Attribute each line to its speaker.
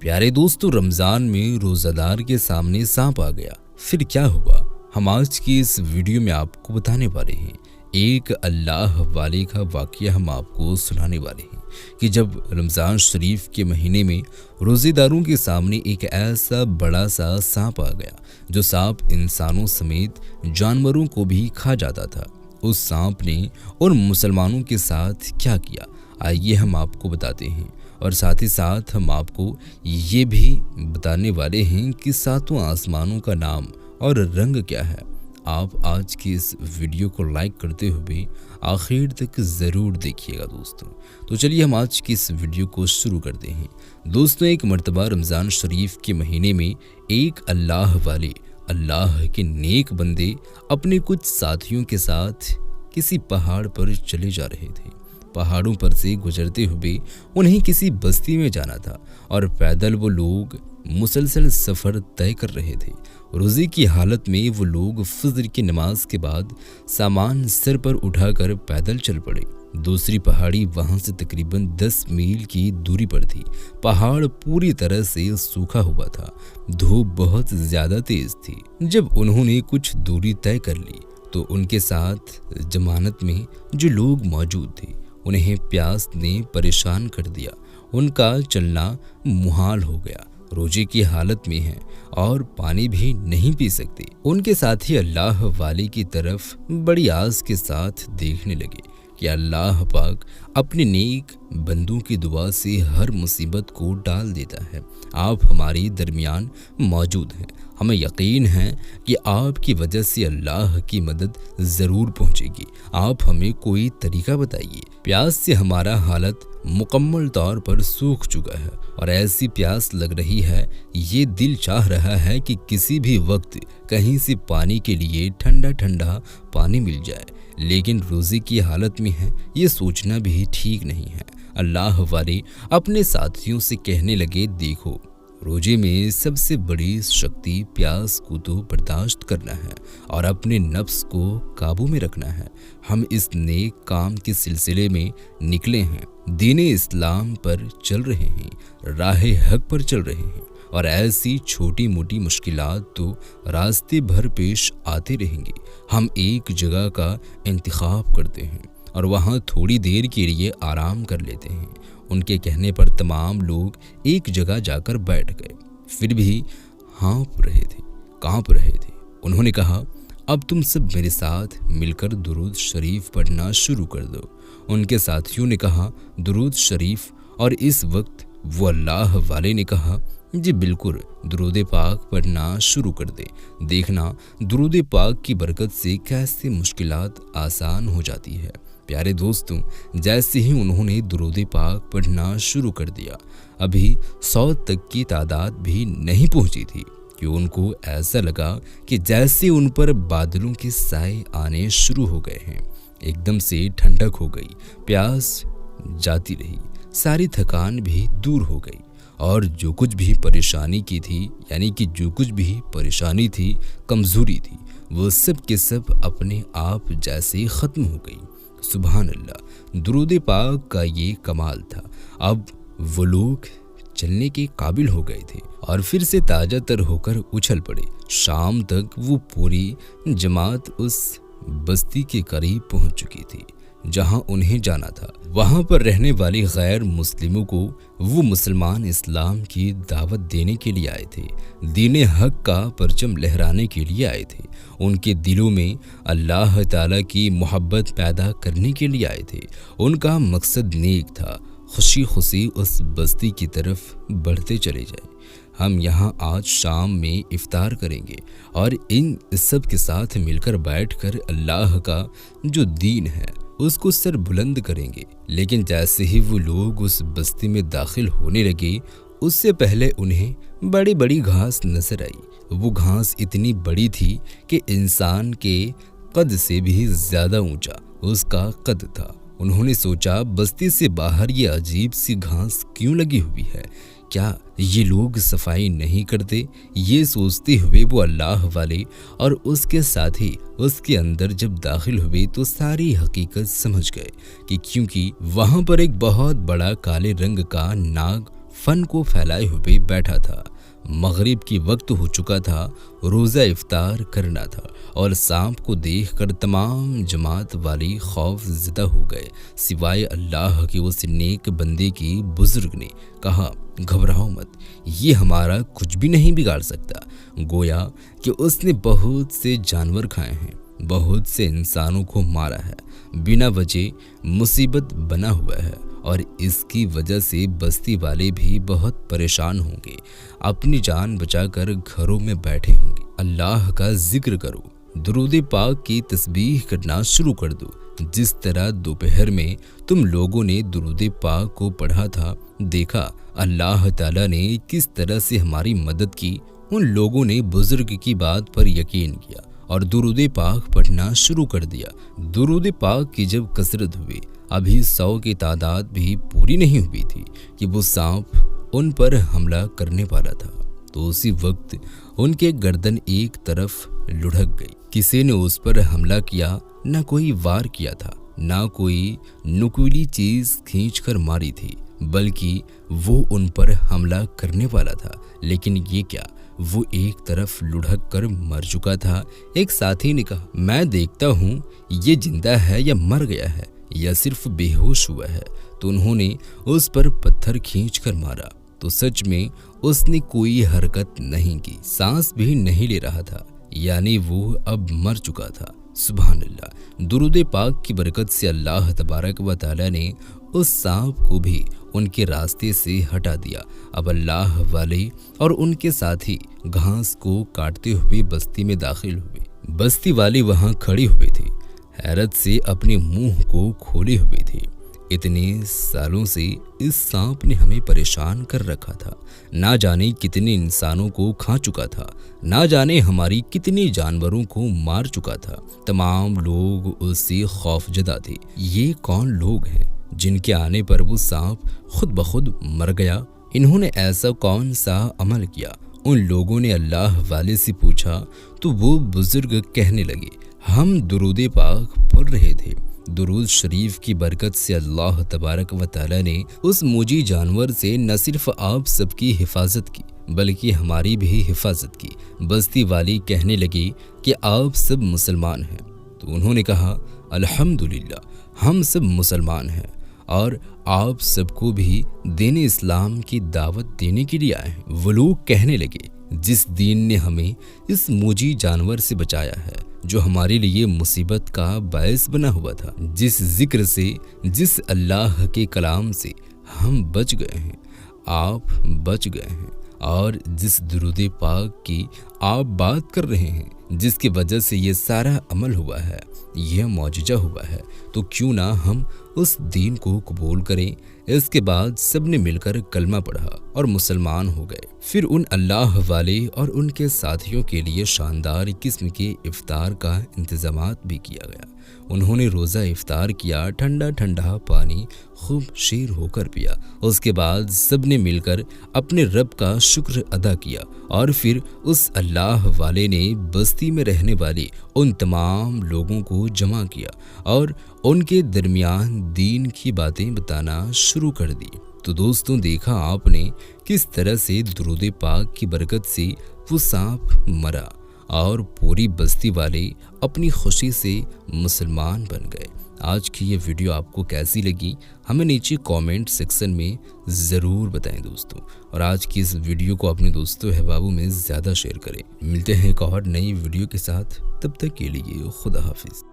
Speaker 1: پیارے دوستو، رمضان میں روزہ دار کے سامنے سانپ آ گیا، پھر کیا ہوا؟ ہم آج کی اس ویڈیو میں آپ کو بتانے والے ہیں۔ ایک اللہ والے کا واقعہ ہم آپ کو سنانے والے ہیں کہ جب رمضان شریف کے مہینے میں روزے داروں کے سامنے ایک ایسا بڑا سا سانپ آ گیا جو سانپ انسانوں سمیت جانوروں کو بھی کھا جاتا تھا۔ اس سانپ نے ان مسلمانوں کے ساتھ کیا کیا، آئیے ہم آپ کو بتاتے ہیں، اور ساتھ ہی ساتھ ہم آپ کو یہ بھی بتانے والے ہیں کہ ساتوں آسمانوں کا نام اور رنگ کیا ہے۔ آپ آج کی اس ویڈیو کو لائک کرتے ہوئے آخر تک ضرور دیکھیے گا دوستوں۔ تو چلیے ہم آج کی اس ویڈیو کو شروع کرتے ہیں۔ دوستوں، ایک مرتبہ رمضان شریف کے مہینے میں ایک اللہ والے، اللہ کے نیک بندے اپنے کچھ ساتھیوں کے ساتھ کسی پہاڑ پر چلے جا رہے تھے۔ پہاڑوں پر سے گزرتے ہوئے انہیں کسی بستی میں جانا تھا اور پیدل وہ لوگ مسلسل سفر طے کر رہے تھے۔ روزے کی حالت میں وہ لوگ فجر کی نماز کے بعد سامان سر پر اٹھا کر پیدل چل پڑے۔ دوسری پہاڑی وہاں سے تقریباً 10 میل کی دوری پر تھی۔ پہاڑ پوری طرح سے سوکھا ہوا تھا، دھوپ بہت زیادہ تیز تھی۔ جب انہوں نے کچھ دوری طے کر لی تو ان کے ساتھ جماعت میں جو لوگ موجود تھے انہیں پیاس نے پریشان کر دیا۔ ان کا چلنا محال ہو گیا، روزے کی حالت میں ہیں اور پانی بھی نہیں پی سکتے۔ ان کے ساتھی اللہ والے کی طرف بڑی آس کے ساتھ دیکھنے لگے کہ اللہ پاک اپنے نیک بندوں کی دعا سے ہر مصیبت کو ڈال دیتا ہے۔ آپ ہمارے درمیان موجود ہیں، ہمیں یقین ہے کہ آپ کی وجہ سے اللہ کی مدد ضرور پہنچے گی۔ آپ ہمیں کوئی طریقہ بتائیے۔ پیاس سے ہمارا حالت مکمل طور پر سوکھ چکا ہے اور ایسی پیاس لگ رہی ہے، یہ دل چاہ رہا ہے کہ کسی بھی وقت کہیں سے پانی کے لیے ٹھنڈا ٹھنڈا پانی مل جائے، لیکن روزے کی حالت میں ہے، یہ سوچنا بھی ٹھیک نہیں ہے۔ اللہ والے اپنے ساتھیوں سے کہنے لگے، دیکھو، روزے میں سب سے بڑی شکتی پیاس کو تو برداشت کرنا ہے اور اپنے نفس کو قابو میں رکھنا ہے۔ ہم اس نیک کام کے سلسلے میں نکلے ہیں، دین اسلام پر چل رہے ہیں، راہ حق پر چل رہے ہیں، اور ایسی چھوٹی موٹی مشکلات تو راستے بھر پیش آتے رہیں گے۔ ہم ایک جگہ کا انتخاب کرتے ہیں اور وہاں تھوڑی دیر کے لیے آرام کر لیتے ہیں۔ ان کے کہنے پر تمام لوگ ایک جگہ جا کر بیٹھ گئے، پھر بھی کانپ رہے تھے۔ انہوں نے کہا، اب تم سب میرے ساتھ مل کر درود شریف پڑھنا شروع کر دو۔ ان کے ساتھیوں نے کہا، درود شریف، اور اس وقت وہ اللہ والے نے کہا، جی بالکل، درود پاک پڑھنا شروع کر دے، دیکھنا درود پاک کی برکت سے کیسے مشکلات آسان ہو جاتی ہے۔ پیارے دوستوں، جیسے ہی انہوں نے درود پاک پڑھنا شروع کر دیا، ابھی 100 تک کی تعداد بھی نہیں پہنچی تھی کہ ان کو ایسا لگا کہ جیسے ان پر بادلوں کے سائے آنے شروع ہو گئے ہیں۔ ایک دم سے ٹھنڈک ہو گئی، پیاس جاتی رہی، ساری تھکان بھی دور ہو گئی، اور جو کچھ بھی پریشانی تھی، کمزوری تھی، وہ سب کے سب اپنے آپ جیسے ختم ہو گئی۔ سبحان اللہ، درود پاک کا یہ کمال تھا۔ اب وہ لوگ چلنے کے قابل ہو گئے تھے اور پھر سے تازہ تر ہو کر اچھل پڑے۔ شام تک وہ پوری جماعت اس بستی کے قریب پہنچ چکی تھی جہاں انہیں جانا تھا۔ وہاں پر رہنے والے غیر مسلموں کو وہ مسلمان اسلام کی دعوت دینے کے لیے آئے تھے، دین حق کا پرچم لہرانے کے لیے آئے تھے، ان کے دلوں میں اللہ تعالیٰ کی محبت پیدا کرنے کے لیے آئے تھے۔ ان کا مقصد نیک تھا، خوشی خوشی اس بستی کی طرف بڑھتے چلے جائیں۔ ہم یہاں آج شام میں افطار کریں گے اور ان سب کے ساتھ مل کر بیٹھ کر اللہ کا جو دین ہے اس کو سر بلند کریں گے۔ لیکن جیسے ہی وہ لوگ اس بستی میں داخل ہونے لگے، اس سے پہلے انہیں بڑی بڑی گھاس نظر آئی۔ وہ گھاس اتنی بڑی تھی کہ انسان کے قد سے بھی زیادہ اونچا اس کا قد تھا۔ انہوں نے سوچا، بستی سے باہر یہ عجیب سی گھاس کیوں لگی ہوئی ہے؟ کیا یہ لوگ صفائی نہیں کرتے؟ یہ سوچتے ہوئے وہ اللہ والے اور اس کے ساتھی اس کے اندر جب داخل ہوئے تو ساری حقیقت سمجھ گئے کہ کیونکہ وہاں پر ایک بہت بڑا کالے رنگ کا ناگ فن کو پھیلائے ہوئے بیٹھا تھا۔ مغرب کی وقت ہو چکا تھا، روزہ افطار کرنا تھا، اور سانپ کو دیکھ کر تمام جماعت والی خوف زدہ ہو گئے، سوائے اللہ کے اس نیک بندے کی۔ بزرگ نے کہا گھبراؤ مت، یہ ہمارا کچھ بھی نہیں بگاڑ سکتا۔ گویا کہ اس نے بہت سے جانور کھائے ہیں، بہت سے انسانوں کو مارا ہے، بنا وجہ مصیبت بنا ہوا ہے، اور اس کی وجہ سے بستی والے بھی بہت پریشان ہوں گے، اپنی جان بچا کر گھروں میں بیٹھے ہوں گے۔ اللہ کا ذکر کرو، درود پاک کی تسبیح کرنا شروع کر دو۔ جس طرح دوپہر میں تم لوگوں نے درود پاک کو پڑھا تھا، دیکھا اللہ تعالیٰ نے کس طرح سے ہماری مدد کی۔ ان لوگوں نے بزرگ کی بات پر یقین کیا اور درود پاک پڑھنا شروع کر دیا۔ درود پاک کی جب کثرت ہوئی، ابھی 100 کی تعداد بھی پوری نہیں ہوئی تھی کہ وہ سانپ ان پر حملہ کرنے والا تھا، تو اسی وقت ان کے گردن ایک طرف لڑھک گئی۔ کسی نے اس پر حملہ کیا، نہ کوئی وار کیا تھا، نہ کوئی نکیلی چیز کھینچ کر ماری تھی، بلکہ وہ ان پر حملہ کرنے والا تھا۔ لیکن یہ کیا، وہ ایک طرف لڑھک کر مر چکا تھا۔ ایک ساتھی نے کہا میں دیکھتا ہوں یہ زندہ ہے یا مر گیا ہے یا صرف بے ہوش ہوا ہے۔ تو انہوں نے اس پر پتھر کھینچ کر مارا تو سچ میں اس نے کوئی حرکت نہیں کی، سانس بھی نہیں لے رہا تھا، یعنی وہ اب مر چکا تھا۔ سبحان اللہ۔ درود پاک کی برکت سے اللہ تبارک و تعالی نے اس سانپ کو بھی ان کے راستے سے ہٹا دیا۔ اب اللہ والے اور ان کے ساتھی گھاس کو کاٹتے ہوئے بستی میں داخل ہوئے۔ بستی والے وہاں کھڑے ہوئے تھے، حیرت سے اپنے منہ کو کھولے ہوئے تھے۔ اتنے سالوں سے اس سانپ نے ہمیں پریشان کر رکھا تھا، نہ جانے کتنے انسانوں کو کھا چکا تھا، نہ جانے ہماری کتنے جانوروں کو مار چکا تھا۔ تمام لوگ اس سے خوف زدہ تھے۔ یہ کون لوگ ہیں جن کے آنے پر وہ سانپ خود بخود مر گیا؟ انہوں نے ایسا کون سا عمل کیا؟ ان لوگوں نے اللہ والے سے پوچھا تو وہ بزرگ کہنے لگے ہم درود پاک پڑھ رہے تھے۔ درود شریف کی برکت سے اللہ تبارک و تعالی نے اس موجی جانور سے نہ صرف آپ سب کی حفاظت کی بلکہ ہماری بھی حفاظت کی۔ بستی والی کہنے لگی کہ آپ سب مسلمان ہیں، تو انہوں نے کہا الحمدللہ ہم سب مسلمان ہیں اور آپ سب کو بھی دین اسلام کی دعوت دینے کے لیے آئے ہیں۔ وہ لوگ کہنے لگے جس دین نے ہمیں اس موجی جانور سے بچایا ہے جو ہمارے لیے مصیبت کا باعث بنا ہوا تھا، جس ذکر سے، جس اللہ کے کلام سے ہم بچ گئے ہیں، آپ بچ گئے ہیں، اور جس درود پاک کی آپ بات کر رہے ہیں، جس کی وجہ سے یہ سارا عمل ہوا ہے، یہ معجزہ ہوا ہے، تو کیوں نہ ہم اس دین کو قبول کریں۔ اس کے بعد سب نے مل کر کلمہ پڑھا اور مسلمان ہو گئے۔ پھر ان اللہ والے اور ان کے ساتھیوں کے لیے شاندار قسم کے افطار کا انتظامات بھی کیا گیا۔ انہوں نے روزہ افطار کیا، ٹھنڈا ٹھنڈا پانی خوب شیر ہو کر پیا۔ اس کے بعد سب نے مل کر اپنے رب کا شکر ادا کیا، اور پھر اس اللہ والے نے بستی میں رہنے والے ان تمام لوگوں کو جمع کیا اور ان کے درمیان دین کی باتیں بتانا شروع کر دی۔ تو دوستوں دیکھا آپ نے کس طرح سے درود پاک کی برکت سے وہ سانپ مرا اور پوری بستی والے اپنی خوشی سے مسلمان بن گئے۔ آج کی یہ ویڈیو آپ کو کیسی لگی ہمیں نیچے کامنٹ سیکشن میں ضرور بتائیں دوستوں، اور آج کی اس ویڈیو کو اپنے دوستوں احبابوں میں زیادہ شیئر کریں۔ ملتے ہیں ایک اور نئی ویڈیو کے ساتھ، تب تک کے لیے خدا حافظ۔